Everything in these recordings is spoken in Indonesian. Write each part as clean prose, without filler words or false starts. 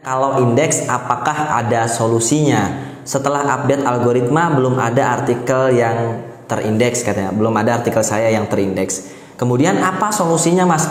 Kalau indeks, apakah ada solusinya? Setelah update algoritma belum ada artikel yang terindeks katanya. Belum ada artikel saya yang terindeks. Kemudian apa solusinya Mas?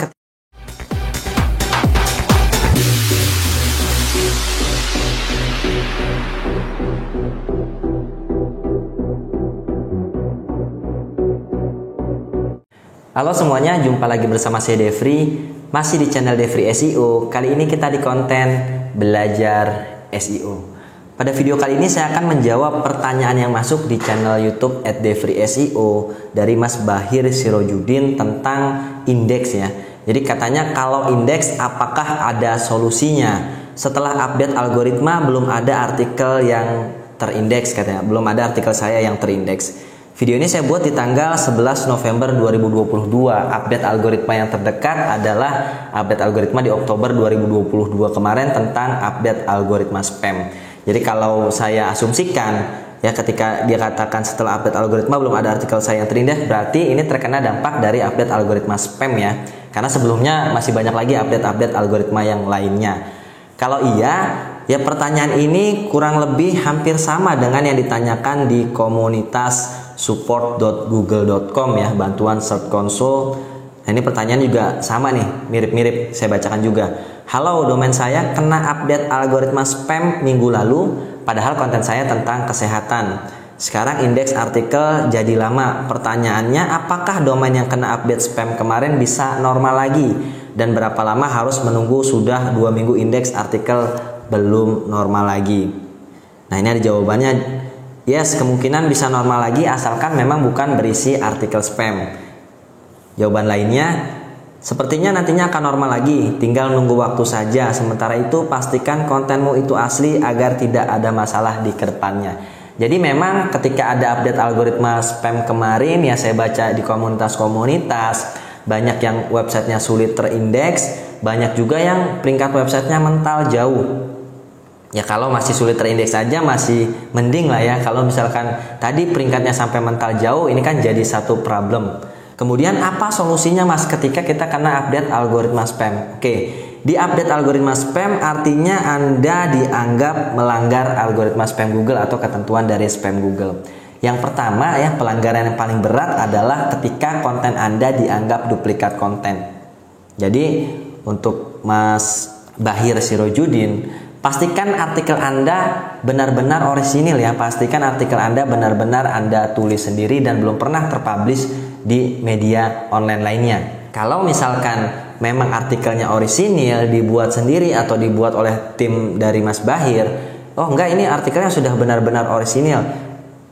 Halo semuanya, jumpa lagi bersama saya Devri. Masih di channel Devri SEO. Kali ini kita di konten belajar SEO. Pada video kali ini saya akan menjawab pertanyaan yang masuk di channel YouTube @devri_seo dari Mas Bahir Sirojudin tentang indeks ya. Jadi katanya kalau indeks apakah ada solusinya? Setelah update algoritma belum ada artikel yang terindeks katanya. Belum ada artikel saya yang terindeks. Video ini saya buat di tanggal 11 November 2022. Update algoritma yang terdekat adalah update algoritma di Oktober 2022 kemarin tentang update algoritma spam. Jadi kalau saya asumsikan ya ketika dia katakan setelah update algoritma belum ada artikel saya yang terindeks, berarti ini terkena dampak dari update algoritma spam ya. Karena sebelumnya masih banyak lagi update-update algoritma yang lainnya. Kalau iya, ya pertanyaan ini kurang lebih hampir sama dengan yang ditanyakan di komunitas support.google.com ya, bantuan Search Console. Nah, ini pertanyaan juga sama nih, mirip-mirip, saya bacakan juga. Halo, domain saya kena update algoritma spam minggu lalu, padahal konten saya tentang kesehatan. Sekarang indeks artikel jadi lama. Pertanyaannya, apakah domain yang kena update spam kemarin bisa normal lagi? Dan berapa lama harus menunggu sudah 2 minggu indeks artikel belum normal lagi? Nah, ini ada jawabannya. Yes, kemungkinan bisa normal lagi asalkan memang bukan berisi artikel spam. Jawaban lainnya, sepertinya nantinya akan normal lagi, tinggal nunggu waktu saja. Sementara itu pastikan kontenmu itu asli agar tidak ada masalah di kedepannya. Jadi memang ketika ada update algoritma spam kemarin ya, saya baca di komunitas-komunitas, banyak yang websitenya sulit terindeks, banyak juga yang peringkat websitenya mental jauh. Ya kalau masih sulit terindeks saja masih mending lah ya. Kalau misalkan tadi peringkatnya sampai mental jauh, ini kan jadi satu problem. Kemudian apa solusinya Mas ketika kita kena update algoritma spam? Oke, di update algoritma spam artinya Anda dianggap melanggar algoritma spam Google atau ketentuan dari spam Google. Yang pertama ya, pelanggaran yang paling berat adalah ketika konten Anda dianggap duplikat konten. Jadi untuk Mas Bahir Sirojudin, pastikan artikel Anda benar-benar orisinil ya. Pastikan artikel Anda benar-benar Anda tulis sendiri dan belum pernah terpublish di media online lainnya. Kalau misalkan memang artikelnya orisinil, dibuat sendiri atau dibuat oleh tim dari Mas Bahir, oh enggak, ini artikelnya sudah benar-benar orisinil.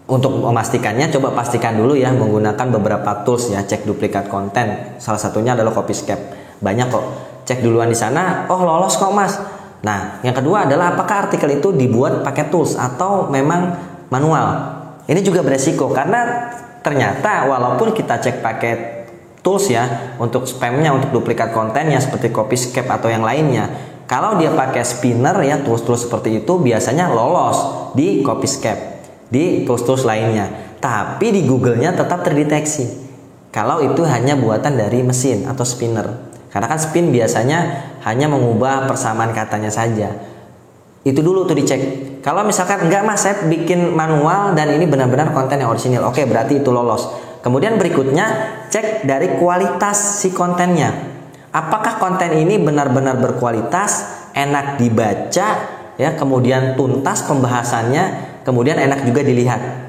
Untuk memastikannya, coba pastikan dulu ya menggunakan beberapa tools ya, cek duplikat konten. Salah satunya adalah Copyscape. Banyak kok. Cek duluan di sana, oh lolos kok Mas. Nah, yang kedua adalah apakah artikel itu dibuat pakai tools atau memang manual. Ini juga beresiko karena ternyata walaupun kita cek pakai tools ya untuk spamnya, untuk duplikat kontennya seperti Copyscape atau yang lainnya, kalau dia pakai spinner ya, tools-tools seperti itu biasanya lolos di Copyscape, di tools-tools lainnya. Tapi di Google-nya tetap terdeteksi kalau itu hanya buatan dari mesin atau spinner. Karena kan spin biasanya hanya mengubah persamaan katanya saja. Itu dulu tuh dicek. Kalau misalkan enggak Mas, saya bikin manual dan ini benar-benar konten yang orisinil. Oke, berarti itu lolos. Kemudian berikutnya, cek dari kualitas si kontennya. Apakah konten ini benar-benar berkualitas, enak dibaca, ya, kemudian tuntas pembahasannya, kemudian enak juga dilihat.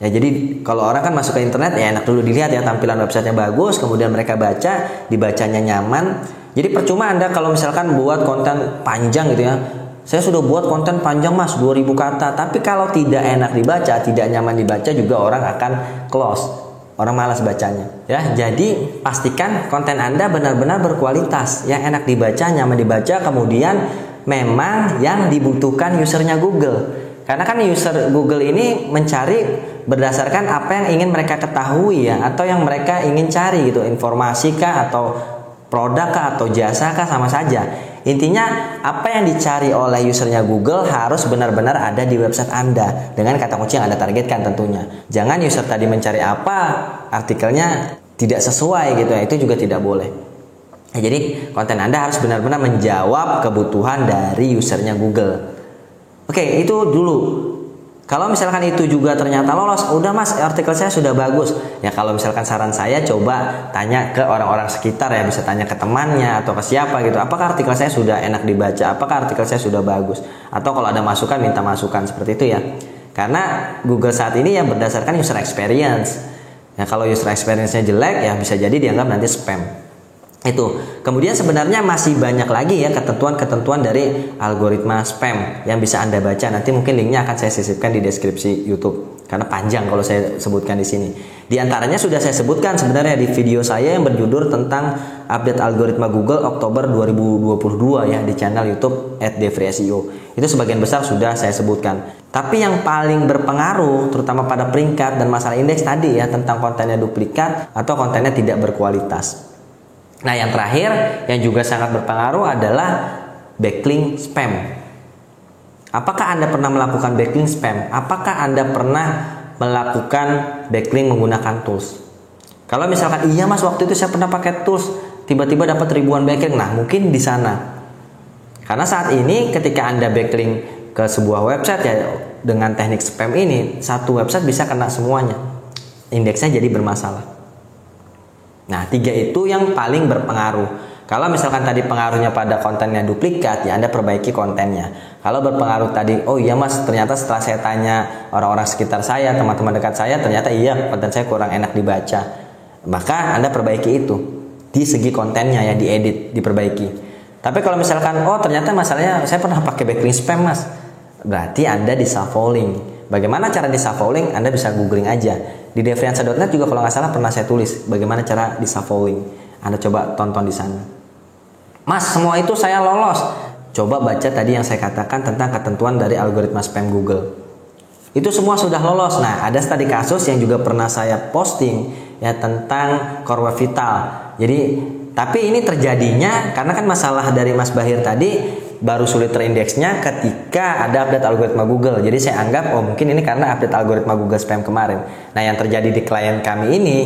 Ya, jadi kalau orang kan masuk ke internet ya enak dulu dilihat ya, tampilan websitenya bagus, kemudian mereka baca, dibacanya nyaman. Jadi percuma Anda kalau misalkan buat konten panjang gitu ya. Saya sudah buat konten panjang Mas, 2000 kata, tapi kalau tidak enak dibaca, tidak nyaman dibaca juga orang akan close. Orang malas bacanya. Ya, jadi pastikan konten Anda benar-benar berkualitas, yang enak dibaca, nyaman dibaca, kemudian memang yang dibutuhkan usernya Google. Karena kan user Google ini mencari berdasarkan apa yang ingin mereka ketahui ya, atau yang mereka ingin cari gitu, informasi kah atau produk kah atau jasa kah, sama saja. Intinya apa yang dicari oleh usernya Google harus benar-benar ada di website Anda dengan kata kunci yang Anda targetkan tentunya. Jangan user tadi mencari apa, artikelnya tidak sesuai gitu ya, itu juga tidak boleh. Nah, jadi konten Anda harus benar-benar menjawab kebutuhan dari usernya Google. Oke, itu dulu. Kalau misalkan itu juga ternyata lolos, udah Mas, artikel saya sudah bagus. Ya kalau misalkan saran saya, coba tanya ke orang-orang sekitar ya, bisa tanya ke temannya atau ke siapa gitu. Apakah artikel saya sudah enak dibaca? Apakah artikel saya sudah bagus? Atau kalau ada masukan, minta masukan seperti itu ya. Karena Google saat ini ya berdasarkan user experience. Ya kalau user experience-nya jelek ya bisa jadi dianggap nanti spam. Itu. Kemudian sebenarnya masih banyak lagi ya ketentuan-ketentuan dari algoritma spam yang bisa Anda baca. Nanti mungkin linknya akan saya sisipkan di deskripsi YouTube karena panjang kalau saya sebutkan di sini. Di antaranya sudah saya sebutkan sebenarnya di video saya yang berjudul tentang update algoritma Google Oktober 2022 ya di channel YouTube @devri_seo. Itu sebagian besar sudah saya sebutkan. Tapi yang paling berpengaruh terutama pada peringkat dan masalah indeks tadi ya tentang kontennya duplikat atau kontennya tidak berkualitas. Nah, yang terakhir yang juga sangat berpengaruh adalah backlink spam. Apakah Anda pernah melakukan backlink spam? Apakah Anda pernah melakukan backlink menggunakan tools? Kalau misalkan iya Mas, waktu itu saya pernah pakai tools, tiba-tiba dapat ribuan backlink. Nah, mungkin di sana. Karena saat ini ketika Anda backlink ke sebuah website ya dengan teknik spam ini, satu website bisa kena semuanya. Indeksnya jadi bermasalah. Nah, 3 itu yang paling berpengaruh. Kalau misalkan tadi pengaruhnya pada kontennya duplikat, ya Anda perbaiki kontennya. Kalau berpengaruh tadi, oh iya Mas, ternyata setelah saya tanya orang-orang sekitar saya, teman-teman dekat saya, ternyata iya konten saya kurang enak dibaca. Maka Anda perbaiki itu. Di segi kontennya ya, diedit, diperbaiki. Tapi kalau misalkan, oh ternyata masalahnya saya pernah pakai backlink spam Mas. Berarti Anda di-shuffling. Bagaimana cara di-shuffling? Anda bisa googling aja. Di devriansa.net juga kalau nggak salah pernah saya tulis bagaimana cara di-shuffling. Anda coba tonton di sana. Mas, semua itu saya lolos. Coba baca tadi yang saya katakan tentang ketentuan dari algoritma spam Google. Itu semua sudah lolos. Nah, ada studi kasus yang juga pernah saya posting ya tentang Core Web Vital. Jadi, tapi ini terjadinya karena kan masalah dari Mas Bahir tadi baru sulit terindeksnya ketika ada update algoritma Google. Jadi saya anggap oh mungkin ini karena update algoritma Google spam kemarin. Nah, yang terjadi di klien kami ini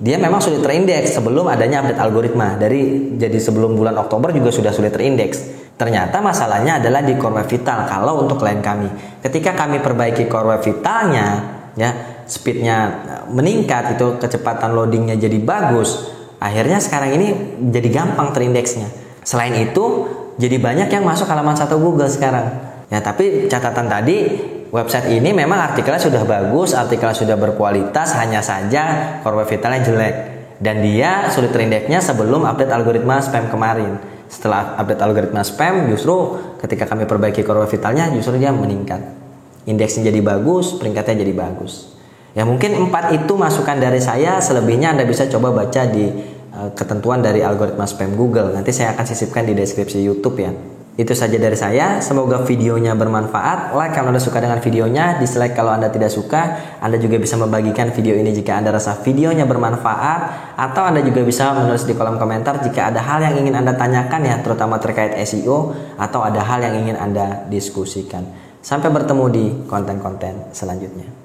dia memang sulit terindeks sebelum adanya update algoritma. Jadi sebelum bulan Oktober juga sudah sulit terindeks. Ternyata masalahnya adalah di Core Web Vital kalau untuk klien kami. Ketika kami perbaiki Core Web Vitalnya ya, speednya meningkat, itu kecepatan loadingnya jadi bagus. Akhirnya sekarang ini jadi gampang terindeksnya. Selain itu jadi banyak yang masuk halaman 1 Google sekarang. Ya, tapi catatan tadi, website ini memang artikelnya sudah bagus, artikelnya sudah berkualitas, hanya saja Core Web Vitalnya jelek. Dan dia sulit terindeksnya sebelum update algoritma spam kemarin. Setelah update algoritma spam, justru ketika kami perbaiki Core Web Vitalnya, justru dia meningkat. Indeksnya jadi bagus, peringkatnya jadi bagus. Ya mungkin 4 itu masukan dari saya, selebihnya Anda bisa coba baca di ketentuan dari algoritma spam Google. Nanti saya akan sisipkan di deskripsi YouTube ya. Itu saja dari saya. Semoga videonya bermanfaat. Like kalau Anda suka dengan videonya, dislike kalau Anda tidak suka. Anda juga bisa membagikan video ini jika Anda rasa videonya bermanfaat, atau Anda juga bisa menulis di kolom komentar jika ada hal yang ingin Anda tanyakan ya, terutama terkait SEO atau ada hal yang ingin Anda diskusikan. Sampai bertemu di konten-konten selanjutnya.